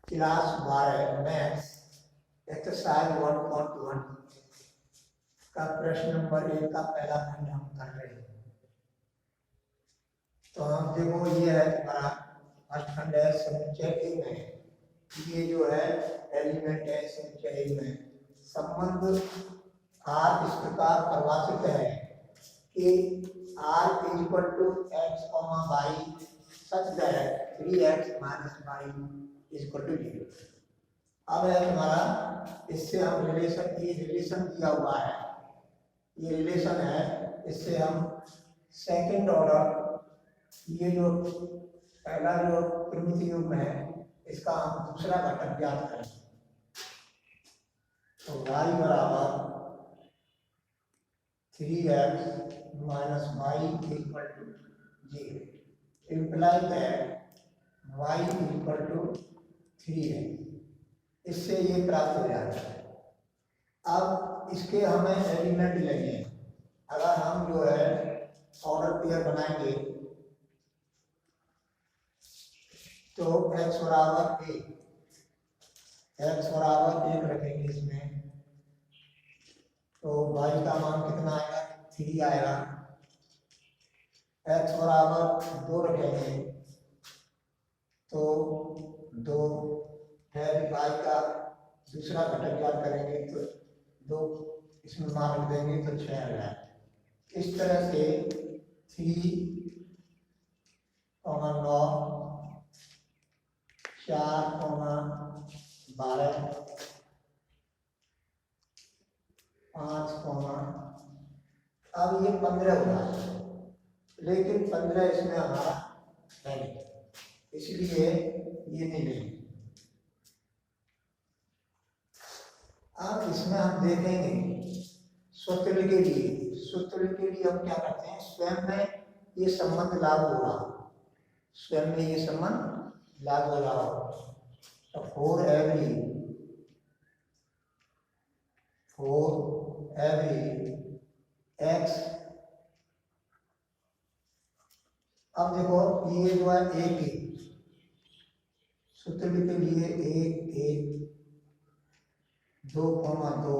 Class 12 maths exercise 1.1 का प्रश्न number 1 का पहला खंड हम कर रहे हैं। तो हम देखो ये है तुम्हारा फर्स्ट खंड है समुच्चय ए में। ये जो है एलिमेंट है समुच्चय ए में। संबंध आर इस प्रकार परिभाषित है कि r is equal to x, y such that 3x minus y is equal to 0। अब है तुम्हारा इससे हम रिलेशन, ये रिलेशन दिया हुआ है, ये रिलेशन है, इससे हम सेकंड ऑर्डर, ये जो पहला जो त्रिमितीय युग्म है इसका हम दूसरा घटक ज्ञात करें। तो y बराबर 3x minus y equal to 0 imply that y equal to 3x। इससे ये प्राप्त हो जाता है। अब इसके हमें एलिमेंट लगे। अगर हम जो है ऑर्डर पेयर बनाएंगे तो x बराबर 1, x बराबर 1 रखेंगे इसमें, तो y का मान कितना आएगा, 3 आएगा। x बराबर 2 रखेंगे तो 2 है, y का दूसरा घटक ज्ञात करेंगे तो 2 इसमें मान रख देंगे तो 6 आ जाए। इस तरह से 3, 9, 4, 12, 5, अब ये 15 होगा, लेकिन 15 इसमें हमारा है नहीं, इसलिए ये नहीं लेंगे। अब इसमें हम देखेंगे सूत्र के लिए, सूत्र के लिए हम क्या करते हैं, स्वयं में ये संबंध लागू हो रहा हो, स्वयं में ये संबंध लागू हो रहा हो। तो फॉर एवरी एक्स, अब देखो ये जो है एक ही सूत्र के लिए 1, 1, 2, 2,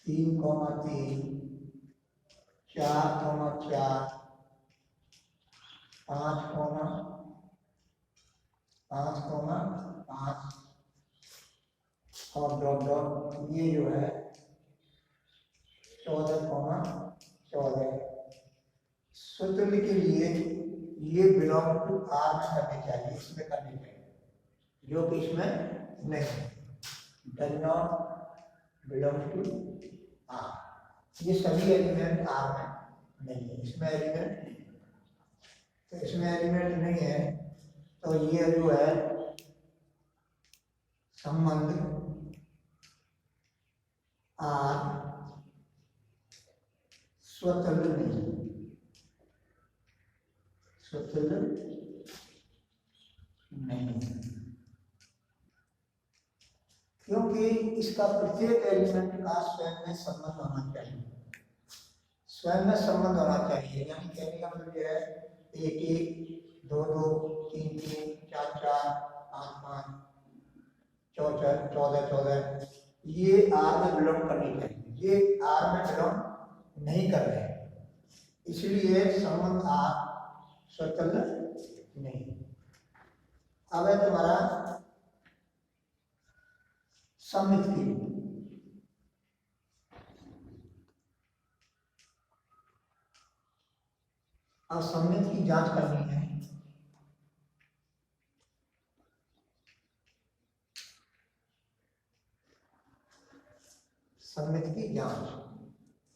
3, 3, 4, 4, 5, 5, और डॉट डॉट, ये जो है 14, 14। सूत्र के लिए ये बिलोंग टू आर में करने चाहिए, इसमें करने चाहिए, जो कि इसमें नहीं, does not belong to R. ये सभी एलिमेंट आर में नहीं है, इसमें एलिमेंट नहीं है। तो इसमें एलिमेंट नहीं है तो ये जो है संबंध आर स्वतंत्र नहीं, स्वतंत्र नहीं, क्योंकि इसका प्रत्येक एलिमेंट का स्वयं में संबंध होना चाहिए, स्वयं में संबंध होना चाहिए। यानी कहने का मतलब यह है 1, 1, 2, 2, 3, 3, 4, 4, 5, 5, 14, 14, ये आर में बिलोंग करनी चाहिए, ये आर में बिलोंग नहीं कर रहे हैं, इसलिए संबंध आर स्वतंत्र नहीं। अब है तुम्हारा सममित की, अब सममित की जांच करनी है। सममित की जांच,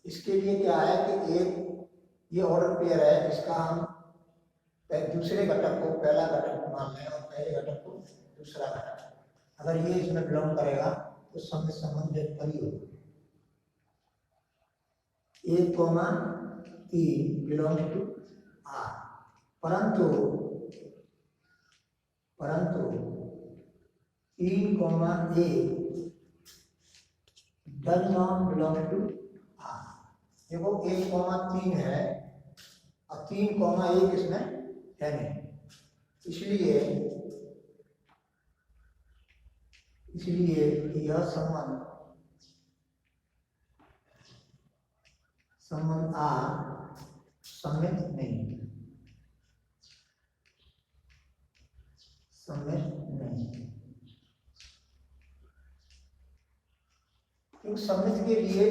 इसके लिए क्या है कि एक ये ऑर्डर पेयर है जिसका हम दूसरे घटक को पहला घटक मान लें और पहले घटक को दूसरा घटक, अगर ये इसमें बिलोंग करेगा तो सममित संबंध व्युत्पन्न होगा। 1, 3 बिलोंग टू आर, परंतु 3, 1 does not belong to R. देखो 1, 3 है और 3, 1 इसमें है नहीं, इसलिए इसलिए यह संबंध आ सममित नहीं, सममित नहीं। क्योंकि सममित के लिए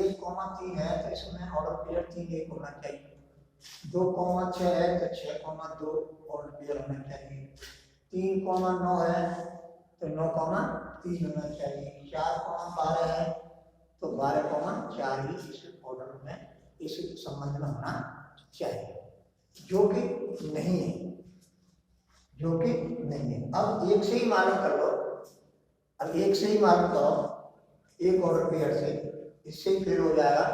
एक कॉमा 3 है तो इसमें ऑर्डर पेयर 3 एक होना चाहिए। 2,6 है तो 6,2 ऑर्डर पेयर होना चाहिए। 3,9 है तो 9,3 होना चाहिए। 4,12 है तो 12,4 ही इस ऑर्डर में, इस संबंध में होना चाहिए, जो कि नहीं है, जो कि नहीं है। अब एक से ही मालूम कर लो, अब एक से ही मालूम करो, एक ऑर्डर पेयर से, इससे ही फिर हो जाएगा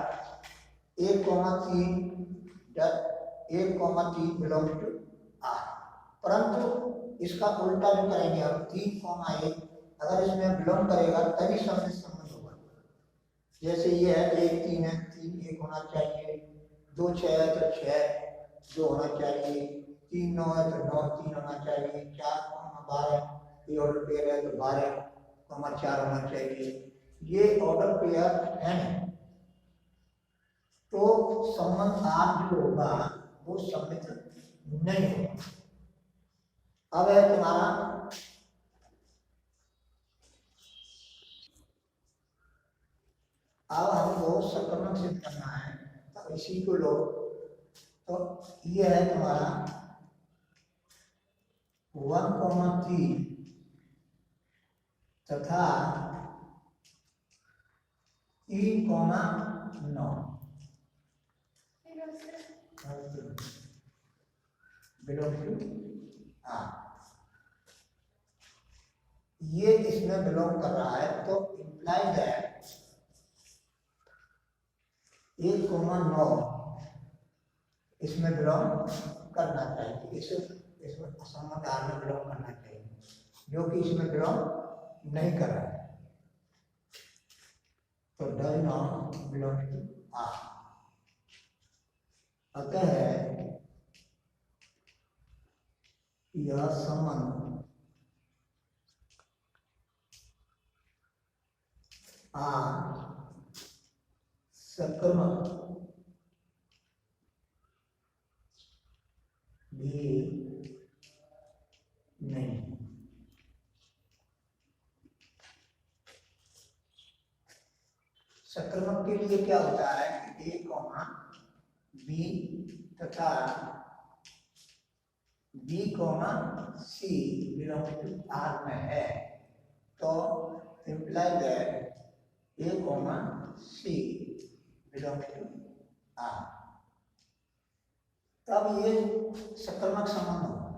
1,3 बिलोंग टू आर। परंतु इसका उल्टा जो करेंगे हम, 3,1 अगर इसमें बिलोंग करेगा तभी सममित संबंध होगा। जैसे ये है 1,3 है, 3,1 होना चाहिए। 2,6 है तो 6,2 होना चाहिए। 3,9 है तो 9,3 होना चाहिए। 4,12 ये ऑर्डर पेयर है तो 12,4 होना चाहिए। ये ऑर्डर पेयर है तो संबंध आर जो होगा वो सममित नहीं होगा। अब है तुम्हारा अब हमको संक्रमण सिद्ध करना है, तो इसी को लो। तो ये है तुम्हारा 1,3 तथा 3,9 बिलोंग टू आर। ये इसमें बिलोंग कर रहा है तो इंप्लाइज है 1,9 इसमें बिलोंग करना चाहिए, इसमें संबंध आर में बिलोंग करना चाहिए, जो कि इसमें बिलोंग नहीं कर रहा है, तो does not belong to R. अतः यह संबंध आर संक्रमक भी नहीं। संक्रमक के लिए क्या होता है कि ए कॉमा बी तथा B comma C belong to R में है, तो imply that A comma C belong to R, तब ये संक्रमक संबंध होगा।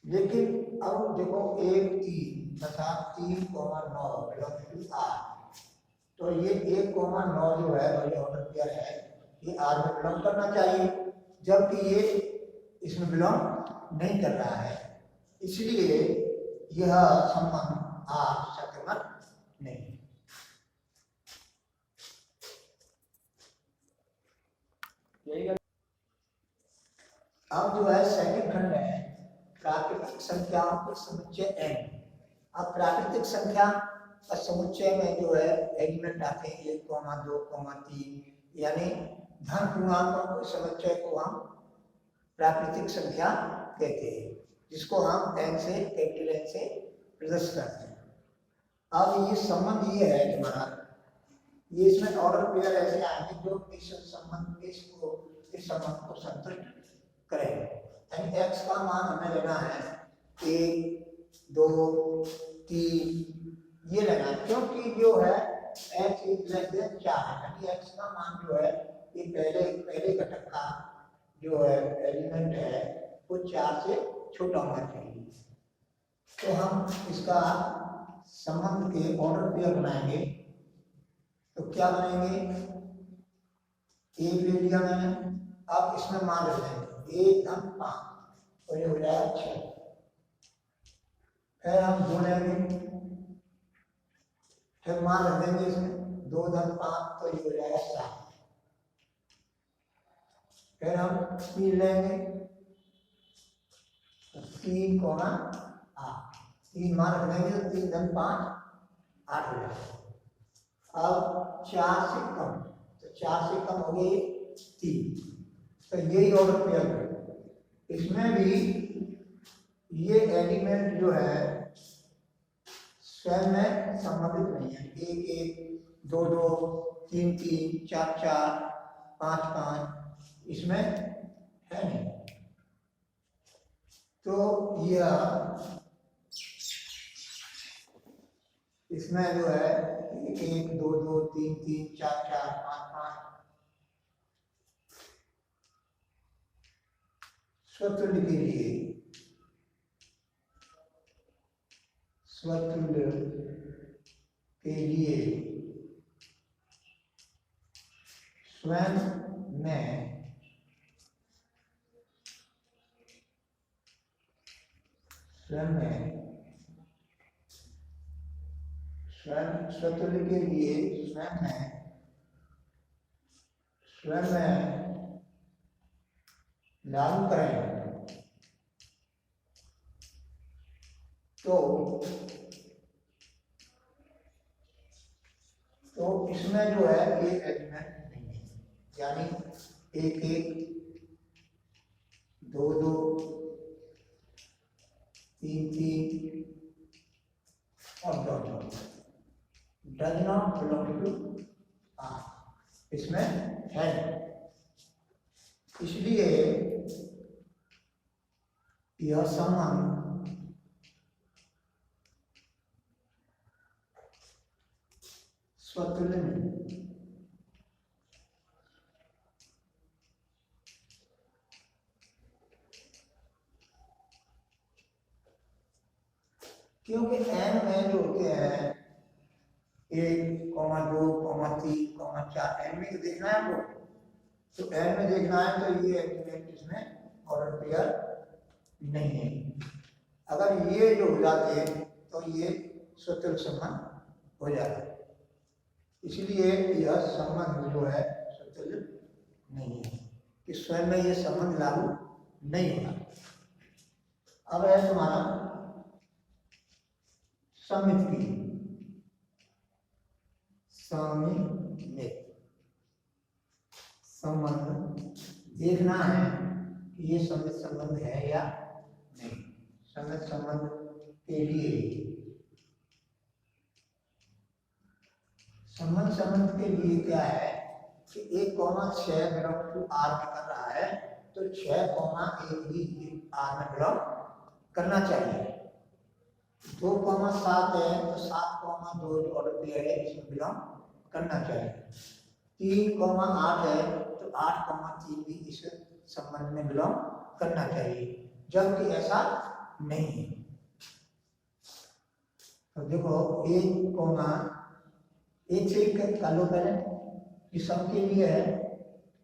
लेकिन अब देखो 1,3 तथा 3,9 बिलोंग टू आर, तो ये 1,9 जो है वही ऑर्डर पेयर है, ये आर में बिलोंग करना चाहिए, जबकि ये इसमें बिलोंग नहीं कर रहा है, इसलिए यह संबंध आर संक्रमक नहीं। अब जो है सेकंड खंड है प्राकृतिक संख्याओं के समुच्चय n। अब प्राकृतिक संख्या का समुच्चय में जो है एलिमेंट आते हैं 1,2,3, यानी धन पूर्णांकों के समुच्चय को हम प्राकृतिक संख्या कहते हैं, जिसको हम n से कैपिटल N से प्रदर्शित करते हैं। अब ये संबंध ये है कि हमारा ये इसमें ऑर्डर पेयर ऐसे आएंगे जो इस संबंध को संतुष्ट करेंगे। यानी x का मान हमें लेना है 1, 2, 3 ये लेना है, क्योंकि जो है x इज लेस देन 4 है, यानी x का मान जो है ये पहले घटक का जो है एलिमेंट है वो 4 से छोटा होना चाहिए। तो हम इसका संबंध के ऑर्डर पेयर बनाएंगे, तो क्या बनेंगे, एक ले लिया मैंने, अब इसमें मान रख देंगे 1 धन 5 तो ये हो जाएगा 6। फिर हम 2 लेंगे, फिर मान रख देंगे इसमें 2 धन 5 तो ये हो जाएगा 7। फिर हम 3 लेंगे, 3,8 3 मान रख देंगे तो 3 धन 5 8 हो जाएगा। अब 4 से कम, तो 4 से कम हो गए 3, तो यही ऑर्डर पेयर है। इसमें भी ये एलिमेंट जो है स्वयं में संबंधित नहीं है। 1 1 2 2 3 3 4 4 5 5 इसमें है नहीं। तो यह इसमें जो है 1 1 2 2 3 3 4 4 5 5 स्वतुल्य के लिए स्वतुल्य के लिए स्वयं में स्वतुल्य के लिए स्वयं में लागू करें तो इसमें जो है ये एलिमेंट नहीं है, यानी 1 1 2 2 3 3 और dot does not belong to R, इसमें है। इसलिए यह संबंध स्वतुल्य नहीं। क्योंकि एन में जो होते हैं 1 2 3 4 एन में देखना है आपको, तो एन में देखना है तो ये एलिमेंट इसमें ऑर्डर पेयर नहीं है। अगर ये जो हो जाते हैं तो ये स्वतंत्र संबंध हो जाता है। इसलिए यह संबंध जो है स्वतंत्र नहीं है, कि स्वयं में ये संबंध लागू नहीं होगा। अब है तुम्हारा समिति संबंध देखना है कि ये समित संबंध है या नहीं। समित संबंध के लिए संबंध के लिए क्या है कि 1 6 बिलोंग टू आर में कर रहा है, तो 6 1 भी आर में बिलोंग करना चाहिए। 2 7 है तो 7 2 जो ऑर्डर पेयर है इसमें बिलोंग करना चाहिए। 3 8 है तो 8 3 भी इस संबंध में बिलोंग करना चाहिए, जबकि ऐसा नहीं है। तो देखो 1 से कर लो पहले कि सब के लिए है।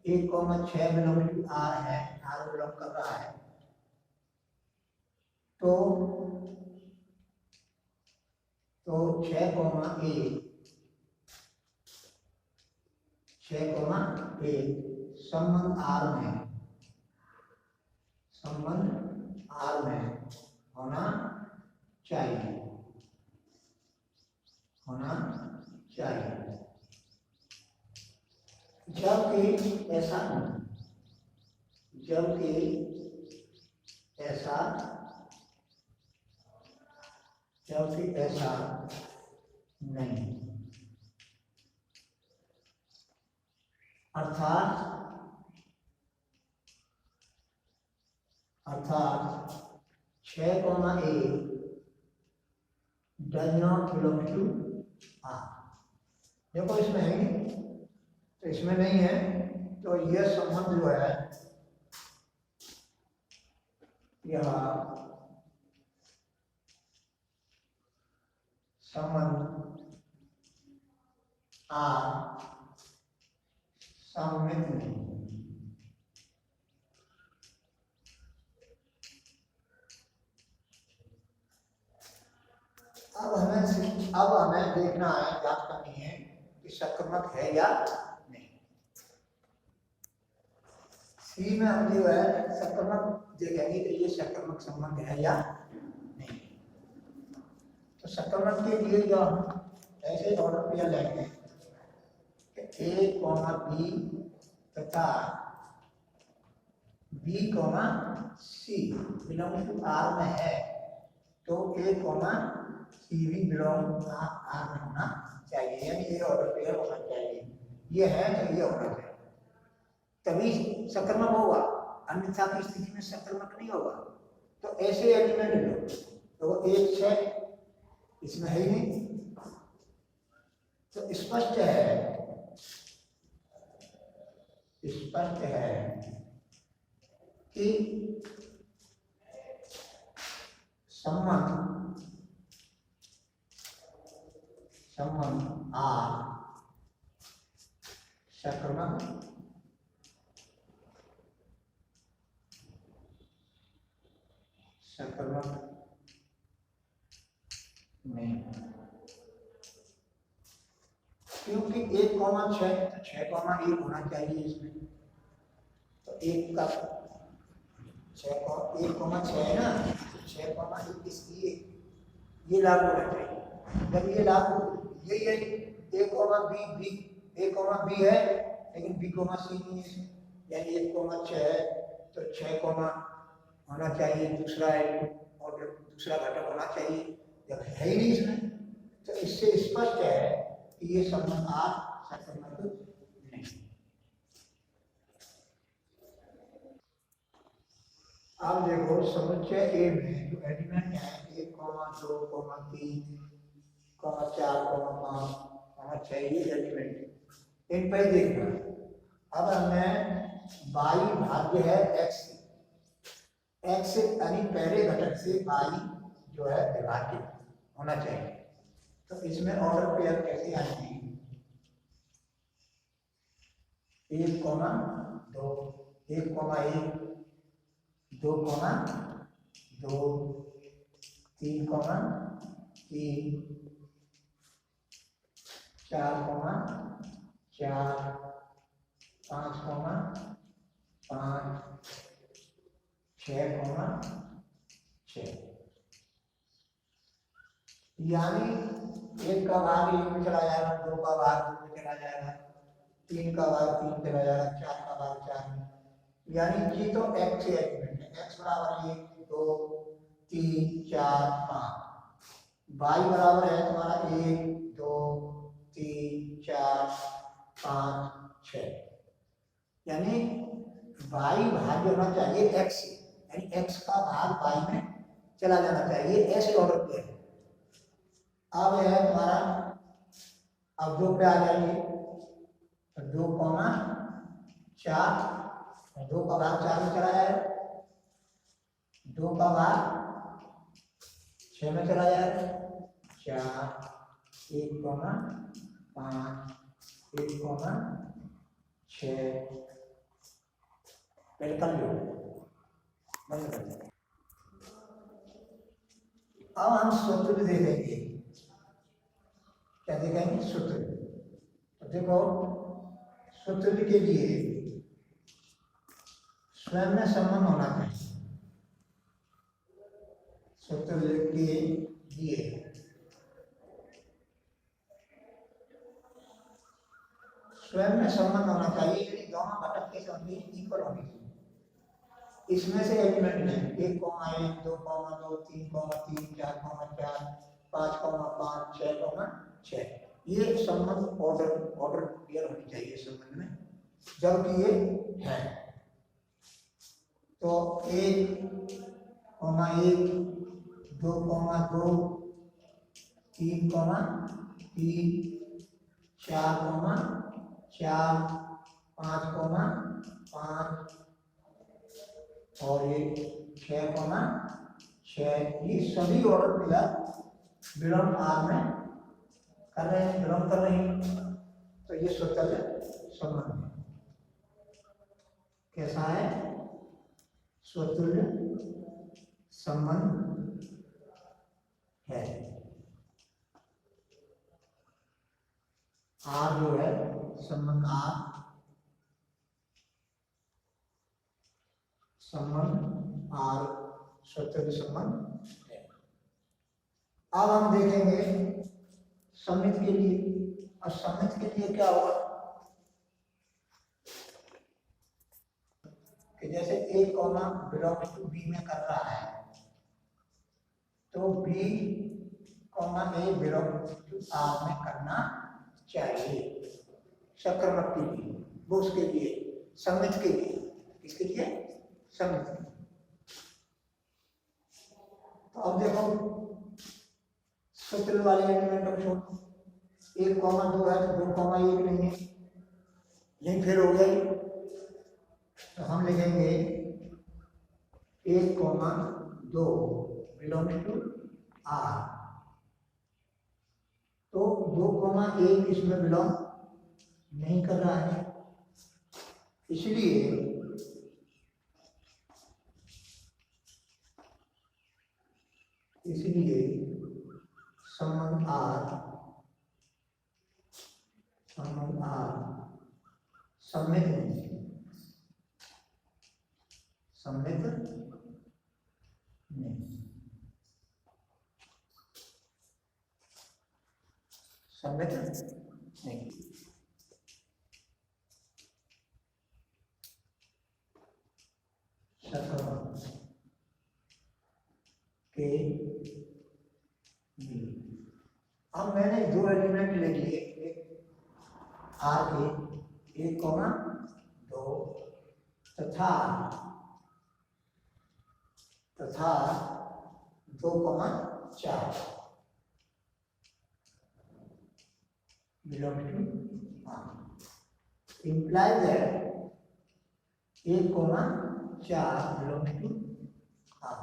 1 6 बिलोंग टू आर है, आर बिलोंग कर रहा है, तो 6 1 संबंध आर में होना चाहिए जबकि ऐसा नहीं। अर्थात 6 1 does not belong to R। देखो इसमें है नहीं, तो इसमें नहीं है, तो यह संबंध जो है यह संबंध आर सममित नहीं। अब हमें देखना है, जांच करनी है कि सक्रमक है या नहीं। सी में हम जो है सक्रमक देखेंगे कि ये सक्रमक संबंध है या नहीं। संक्रमण के लिए जो हम ऐसे ऑर्डर पेयर लेंगे ए कॉमा बी तथा B comma C belong to R में है, तो ए कॉमा सी भी बिलोंग आर में होना चाहिए, यानी ये ऑर्डर पेयर होना चाहिए। ये है तो ये होना चाहिए, तभी संक्रमण होगा, अन्यथा की स्थिति में संक्रमण नहीं होगा। तो ऐसे एलिमेंट लो, तो एक 6 इसमें है ही नहीं, तो स्पष्ट है कि संबंध आर संक्रमण में, क्योंकि 1,6 तो 6,1 होना चाहिए इसमें, तो 1 का 1,6 है ना, 6,1 इसलिए ये लागू होना चाहिए। जब ये लागू यही है A, B है लेकिन B, C नहीं है इसमें, यानी 1,6 है तो 6 होना चाहिए, दूसरा और दूसरा घटक होना चाहिए, जब है ही नहीं इसमें, तो इससे स्पष्ट है कि ये संबंध आर संबंध नहीं। अब देखो समुच्चय ए में जो एलिमेंट है 1, 2, 3, 4, 5, 6 ये एलिमेंट, इन पर देखना। अब हमें y भाग्य है x यानी पहले घटक से y जो है विभाजित होना चाहिए, तो इसमें ऑर्डर पेयर कैसे आएंगे? 1, 2, 1, 1, 2, 2, 3, 3, 4, 4, 5, 5, 6, 6, यानी 1 का भाग 1 में चला जाएगा, 2 का भाग 2 में चला जाएगा, 3 का भाग 3 में चला जाएगा, 4 का भाग 4 में, यानी जी तो x से एलिमेंट है, x बराबर 1, 2, 3, 4, 5, y बराबर है तुम्हारा 1, 2, 3, 4, 5, 6, यानी y भाज्य होना चाहिए x से, यानी x का भाग y में चला जाना चाहिए, ऐसे ऑर्डर पे है। अब है तुम्हारा, अब 2 पे आ जाइए, 2, 4, 2 का भाग 4 में चला जाएगा, 2 का भाग 6 में चला जाएगा, 4, 1, 5, 1, 6, पहले कर लो, बंद कर दो। अब हम सूत्र देखेंगे, क्या देखेंगे? सूत्र। तो देखो सूत्र के लिए स्वयं में संबंध होना चाहिए, सूत्र के लिए स्वयं में संबंध होना चाहिए, यदि दोनों घटक के संबंध इक्वल होने चाहिए। इसमें से एलिमेंट है 1, 1, 2, 2, 3, 3, 4, 4, 5, 5, 6, ये संबंध ऑर्डर क्लियर होनी चाहिए संबंध में, जबकि ये है तो 1, 1, 2, 2, 3, 3, 4, 4, 5, 5 और ये 6, 6, ये सभी ऑर्डर पेयर बिलोंग आर में कर रहे हैं, बिलोंग कर रहे हैं, तो ये स्वतंत्र संबंध है। कैसा है? स्वतुल्य संबंध है। आर जो है संबंध आर स्वतंत्र संबंध है। अब हम देखेंगे सममित के लिए। और सममित के लिए क्या होगा कि जैसे A comma belongs to B में कर रहा है, तो B comma A belongs to R में करना चाहिए सक्रमक के लिए, वो उसके लिए सममित के लिए। किसके लिए? सममित के लिए। तो अब देखो सूत्र वाले एलिमेंट को छोड़ो, 1, 2 है तो 2, 1 नहीं है, यही फिर हो गया। तो हम लिखेंगे 1, 2 बिलोंग्स टू आर। तो 2, 1 इसमें बिलोंग नहीं कर रहा है, इसलिए संबंध आर सममित नहीं, सममित नहीं, सममित नहीं। के अब मैंने 2 एलिमेंट ले लिए, आर के 1, 2 तथा 2, 4 belong to R. Implies that 1, 4 belongs to R.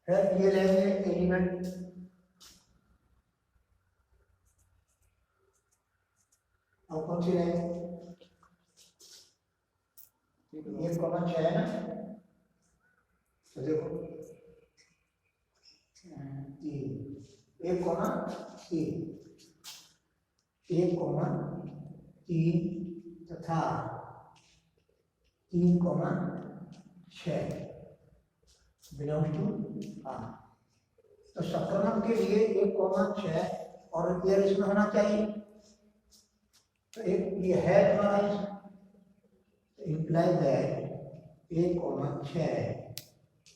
फिर ये लेंगे एलिमेंट, अब कौन सी लेंगे? 1, 6 है ना, तो देखो 1, 3 तथा 3, 6 बिलोंग्स टू आर। तो संक्रमण के लिए 1, 6 और क्लियर इसमें होना चाहिए, तो एक ये है तुम्हारा इसमें, imply that 1, 6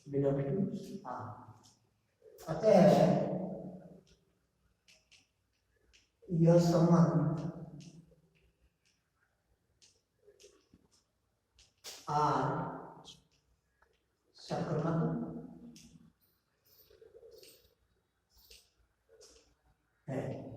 belongs to R. अतः यह संबंध आर संक्रमण है।